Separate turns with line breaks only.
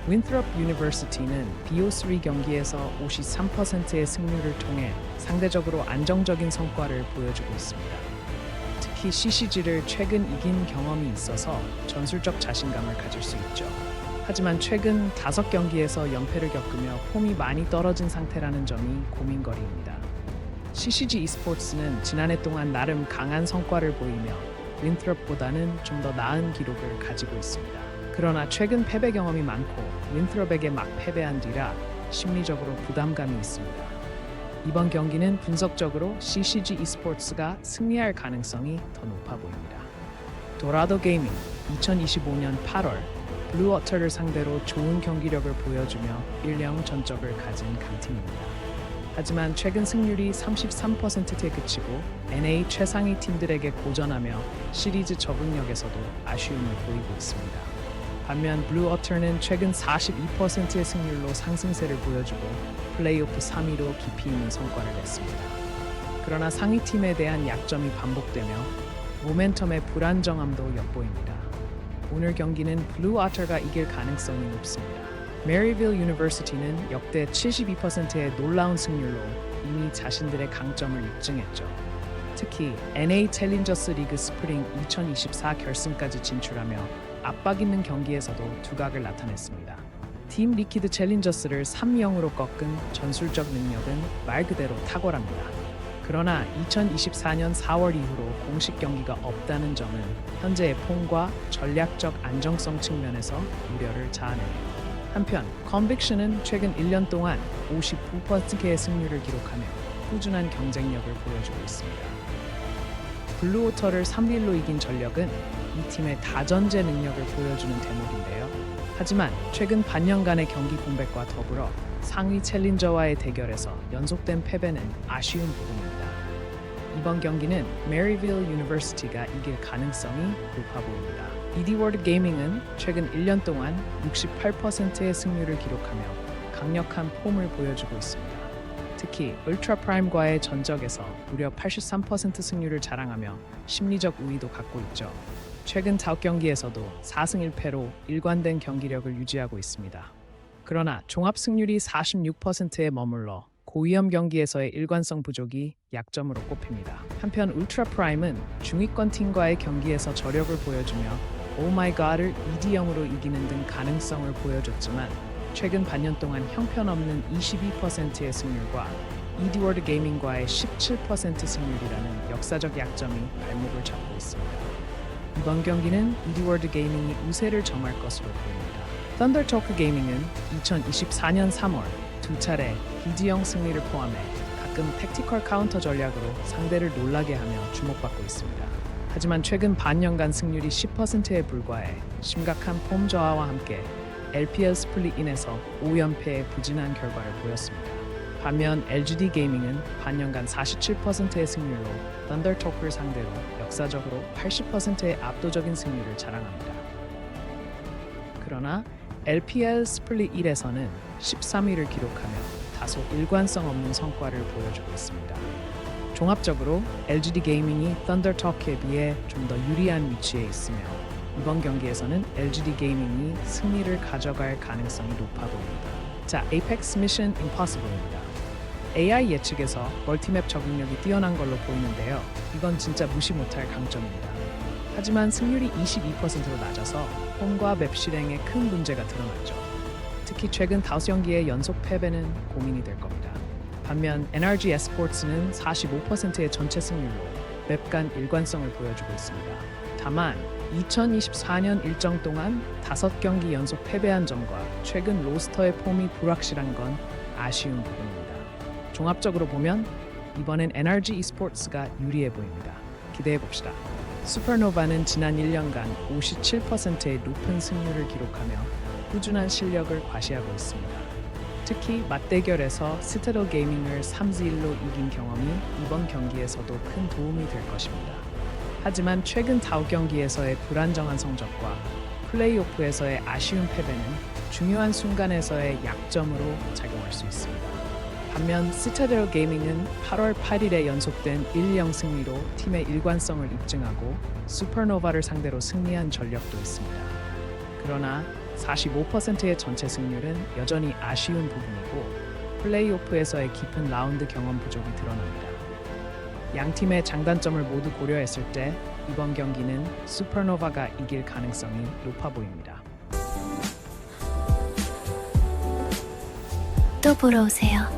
윈트롭 유니버시티는 BO3 경기에서 53%의 승률을 통해 상대적으로 안정적인 성과를 보여주고 있습니다. 특히 CCG를 최근 이긴 경험이 있어서 전술적 자신감을 가질 수 있죠. 하지만 최근 5경기에서 연패를 겪으며 폼이 많이 떨어진 상태라는 점이 고민거리입니다. CCG e스포츠는 지난해 동안 나름 강한 성과를 보이며 윈트롭보다는 좀 더 나은 기록을 가지고 있습니다. 그러나 최근 패배 경험이 많고 윈트롭에게 막 패배한 뒤라 심리적으로 부담감이 있습니다. 이번 경기는 분석적으로 CCG e스포츠가 승리할 가능성이 더 높아 보입니다. 도라도 게이밍 2025년 8월 블루워터를 상대로 좋은 경기력을 보여주며 1-0 전적을 가진 강팀입니다. 하지만 최근 승률이 33%에 그치고 NA 최상위 팀들에게 고전하며 시리즈 적응력에서도 아쉬움을 보이고 있습니다. 반면 블루워터는 최근 42%의 승률로 상승세를 보여주고 플레이오프 3위로 깊이 있는 성과를 냈습니다. 그러나 상위 팀에 대한 약점이 반복되며 모멘텀의 불안정함도 엿보입니다. 오늘 경기는 블루워터가 이길 가능성이 높습니다. 메리빌 유니버시티는 역대 72%의 놀라운 승률로 이미 자신들의 강점을 입증했죠. 특히 NA 챌린저스 리그 스프링 2024 결승까지 진출하며 압박 있는 경기에서도 두각을 나타냈습니다. 팀 리퀴드 챌린저스를 3-0으로 꺾은 전술적 능력은 말 그대로 탁월합니다. 그러나 2024년 4월 이후로 공식 경기가 없다는 점은 현재의 폼과 전략적 안정성 측면에서 우려를 자아냅니다. 한편 컨빅션은 최근 1년 동안 59%의 승률을 기록하며 꾸준한 경쟁력을 보여주고 있습니다. 블루워터를 3-1로 이긴 전력은 이 팀의 다전제 능력을 보여주는 대목인데요. 하지만 최근 반년간의 경기 공백과 더불어 상위 챌린저와의 대결에서 연속된 패배는 아쉬운 부분입니다. 이번 경기는 메리빌 유니버시티가 이길 가능성이 높아 보입니다. 이디워드 게이밍은 최근 1년 동안 68%의 승률을 기록하며 강력한 폼을 보여주고 있습니다. 특히 울트라 프라임과의 전적에서 무려 83% 승률을 자랑하며 심리적 우위도 갖고 있죠. 최근 5경기에서도 4승 1패로 일관된 경기력을 유지하고 있습니다. 그러나 종합 승률이 46%에 머물러 고위험 경기에서의 일관성 부족이 약점으로 꼽힙니다. 한편 울트라 프라임은 중위권 팀과의 경기에서 저력을 보여주며 오마이갓을 2-0으로 이기는 등 가능성을 보여줬지만 최근 반년 동안 형편없는 22%의 승률과 이디워드 게이밍과의 17% 승률이라는 역사적 약점이 발목을 잡고 있습니다. 이번 경기는 이디워드 게이밍이 우세를 점할 것으로 보입니다. 썬더토크 게이밍은 2024년 3월 두 차례 희지형 승리를 포함해 가끔 택티컬 카운터 전략으로 상대를 놀라게 하며 주목받고 있습니다. 하지만 최근 반년간 승률이 10%에 불과해 심각한 폼 저하와 함께 LPL 스플릿인에서 5연패의 부진한 결과를 보였습니다. 반면 LGD 게이밍은 반년간 47%의 승률로 썬더토크를 상대로 역사적으로 80%의 압도적인 승률을 자랑합니다. 그러나 LPL 스플릿 1에서는 13위를 기록하며 다소 일관성 없는 성과를 보여주고 있습니다. 종합적으로 LGD 게이밍이 썬더토크에 비해 좀 더 유리한 위치에 있으며 이번 경기에서는 LGD 게이밍이 승리를 가져갈 가능성이 높아 보입니다. 자, 에이펙스 미션 임퍼시블입니다. AI 예측에서 멀티맵 적응력이 뛰어난 걸로 보이는데요. 이건 진짜 무시 못할 강점입니다. 하지만 승률이 22%로 낮아서 홈과 맵 실행에 큰 문제가 드러났죠. 특히 최근 5경기의 연속 패배는 고민이 될 겁니다. 반면 NRG e스포츠는 45%의 전체 승률로 맵 간 일관성을 보여주고 있습니다. 다만 2024년 일정 동안 5경기 연속 패배한 점과 최근 로스터의 폼이 불확실한 건 아쉬운 부분입니다. 종합적으로 보면 이번엔 NRG e스포츠가 유리해 보입니다. 기대해봅시다. 슈퍼노바는 지난 1년간 57%의 높은 승률을 기록하며 꾸준한 실력을 과시하고 있습니다. 특히 맞대결에서 시타델 게이밍을 3-1로 이긴 경험이 이번 경기에서도 큰 도움이 될 것입니다. 하지만 최근 5경기에서의 불안정한 성적과 플레이오프에서의 아쉬운 패배는 중요한 순간에서의 약점으로 작용할 수 있습니다. 반면 시타델 게이밍은 8월 8일에 연속된 1-0 승리로 팀의 일관성을 입증하고 슈퍼노바를 상대로 승리한 전력도 있습니다. 그러나 45%의 전체 승률은 여전히 아쉬운 부분이고 플레이오프에서의 깊은 라운드 경험 부족이 드러납니다. 양 팀의 장단점을 모두 고려했을 때 이번 경기는 슈퍼노바가 이길 가능성이 높아 보입니다.
또 보러 오세요.